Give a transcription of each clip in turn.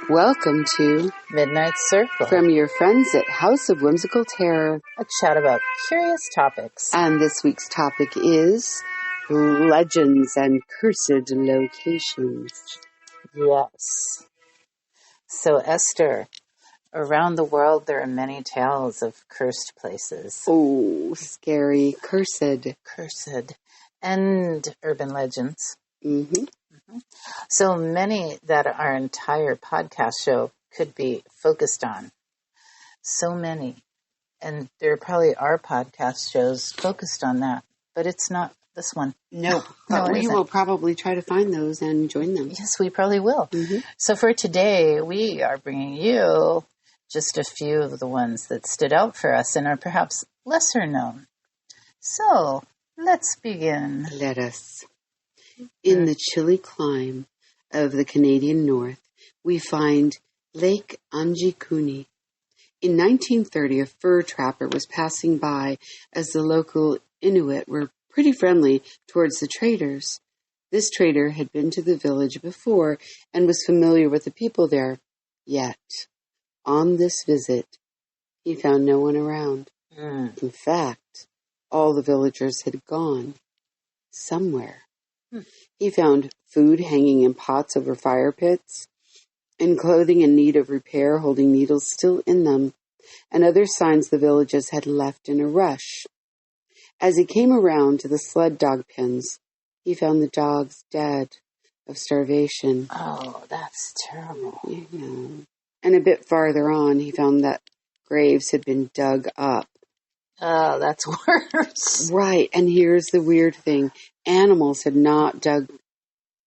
Welcome to Midnight Circle, from your friends at House of Whimsical Terror, a chat about curious topics. And this week's topic is legends and cursed locations. Yes. So, Esther, around the world there are many tales of cursed places. Oh, scary, cursed. Cursed. And urban legends. Mm-hmm. So many that our entire podcast show could be focused on. So many. And there probably are podcast shows focused on that, but it's not this one. No, but we will probably try to find those and join them. Yes, we probably will. Mm-hmm. So for today, we are bringing you just a few of the ones that stood out for us and are perhaps lesser known. So let's begin. Let us. In the chilly clime of the Canadian North, we find Lake Anjikuni. In 1930, a fur trapper was passing by as the local Inuit were pretty friendly towards the traders. This trader had been to the village before and was familiar with the people there. Yet, on this visit, he found no one around. In fact, all the villagers had gone somewhere. He found food hanging in pots over fire pits, and clothing in need of repair holding needles still in them, and other signs the villagers had left in a rush. As he came around to the sled dog pens, he found the dogs dead of starvation. Oh, that's terrible. Yeah. And a bit farther on, he found that graves had been dug up. Oh, that's worse. Right, and here's the weird thing. Animals had not dug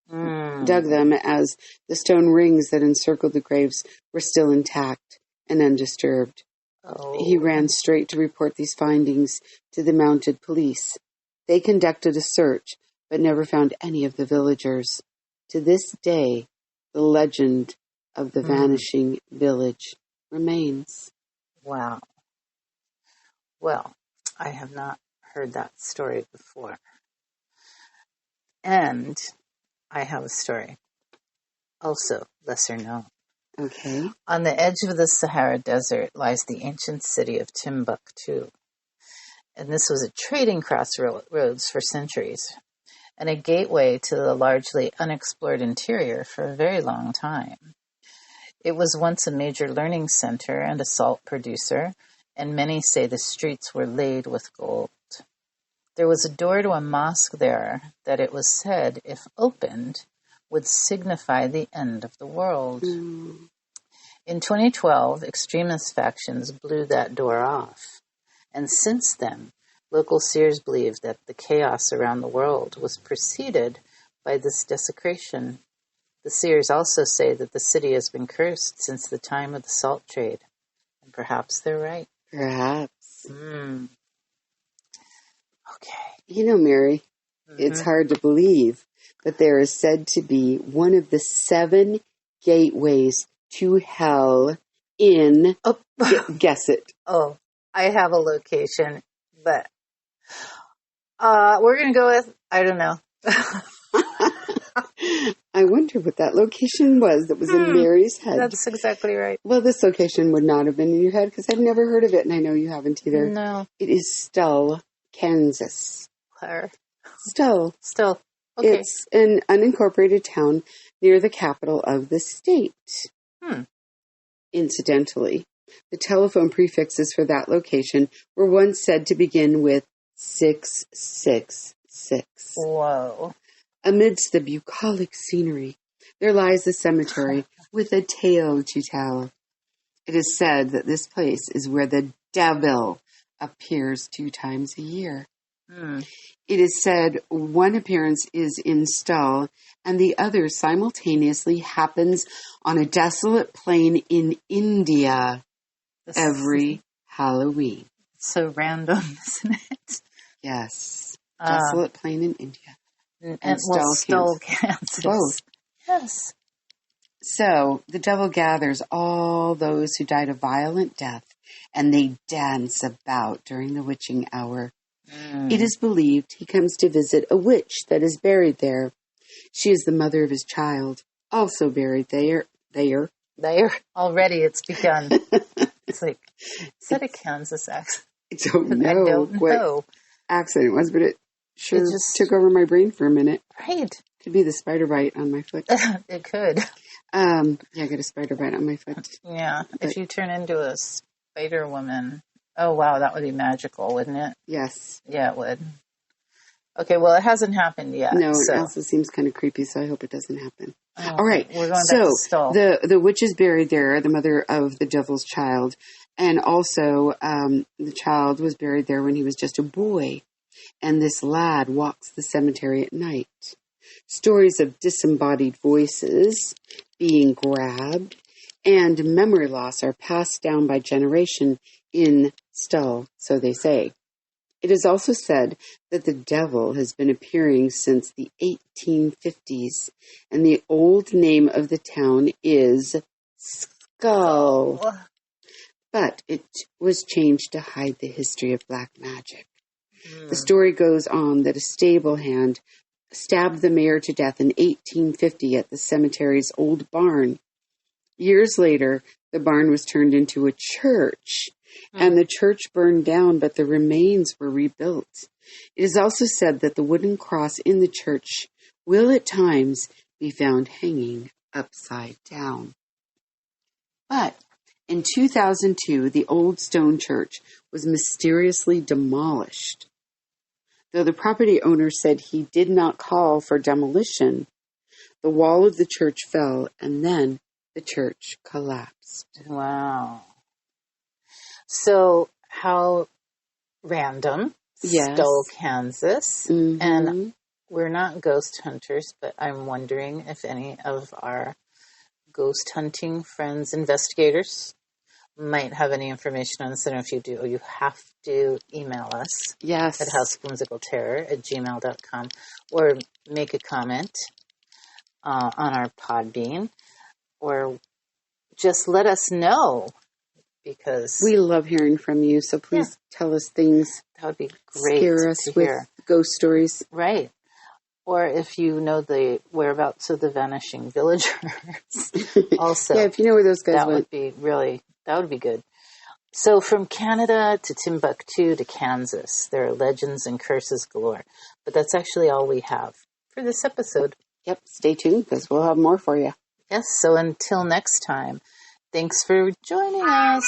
them, as the stone rings that encircled the graves were still intact and undisturbed. Oh. He ran straight to report these findings to the mounted police. They conducted a search, but never found any of the villagers. To this day, the legend of the vanishing village remains. Wow. Well, I have not heard that story before. And I have a story, also lesser known. Okay. On the edge of the Sahara Desert lies the ancient city of Timbuktu. And this was a trading crossroads for centuries, and a gateway to the largely unexplored interior for a very long time. It was once a major learning center and a salt producer, and many say the streets were laid with gold. There was a door to a mosque there that it was said, if opened, would signify the end of the world. In 2012, extremist factions blew that door off. And since then, local seers believe that the chaos around the world was preceded by this desecration. The seers also say that the city has been cursed since the time of the salt trade. And perhaps they're right. Perhaps. Okay. You know, Mary, it's hard to believe, but there is said to be one of the 7 gateways to hell in... Oh. Guess it. Oh, I have a location, but we're going to go with, I don't know. I wonder what that location was that was in Mary's head. That's exactly right. Well, this location would not have been in your head because I've never heard of it, and I know you haven't either. No. It is Stull, Kansas. Claire. Stull. Okay. It's an unincorporated town near the capital of the state. Incidentally, the telephone prefixes for that location were once said to begin with 666. Whoa. Amidst the bucolic scenery, there lies a cemetery with a tale to tell. It is said that this place is where the devil appears 2 times a year. It is said one appearance is in Stull and the other simultaneously happens on a desolate plain in India every Halloween. So random, isn't it? Yes. Desolate plain in India. And Stull, Kansas. Both. Yes. So the devil gathers all those who died a violent death, and they dance about during the witching hour. It is believed he comes to visit a witch that is buried there. She is the mother of his child, also buried there. There, already it's begun. It's like, is that a Kansas accent? I don't know, I don't know what accent it was, but it sure just took over my brain for a minute. Right. Could be the spider bite on my foot. It could. Yeah, I got a spider bite on my foot. Yeah, if you turn into a spider woman, oh wow, that would be magical, wouldn't it? Yes. Yeah, it would. Okay, well, it hasn't happened yet. No, so. it also seems kind of creepy, so I hope it doesn't happen. Oh, all right, we're going back to Stull. the witch is buried there, the mother of the devil's child, and also the child was buried there when he was just a boy, and this lad walks the cemetery at night. Stories of disembodied voices being grabbed and memory loss are passed down by generation in Stull, so they say. It is also said that the devil has been appearing since the 1850s, and the old name of the town is Skull. But it was changed to hide the history of black magic. The story goes on that a stable hand stabbed the mayor to death in 1850 at the cemetery's old barn. Years later, the barn was turned into a church, and the church burned down, but the remains were rebuilt. It is also said that the wooden cross in the church will at times be found hanging upside down. But in 2002, the old stone church was mysteriously demolished. Though the property owner said he did not call for demolition, the wall of the church fell, and then the church collapsed. Wow. So, how random. Yes. Stull, Kansas. Mm-hmm. And we're not ghost hunters, but I'm wondering if any of our ghost hunting friends, investigators, might have any information on this. And if you do, you have to email us. Yes. At housewhimsicalterror@gmail.com or make a comment on our Podbean, or just let us know, because we love hearing from you, so please tell us things. That would be great. Scare us with ghost stories. Right. Or if you know the whereabouts of the vanishing villagers. Also. Yeah, if you know where those guys went. That would be good. So from Canada to Timbuktu to Kansas, there are legends and curses galore. But that's actually all we have for this episode. Yep, stay tuned because we'll have more for you. Yes, so until next time, thanks for joining us.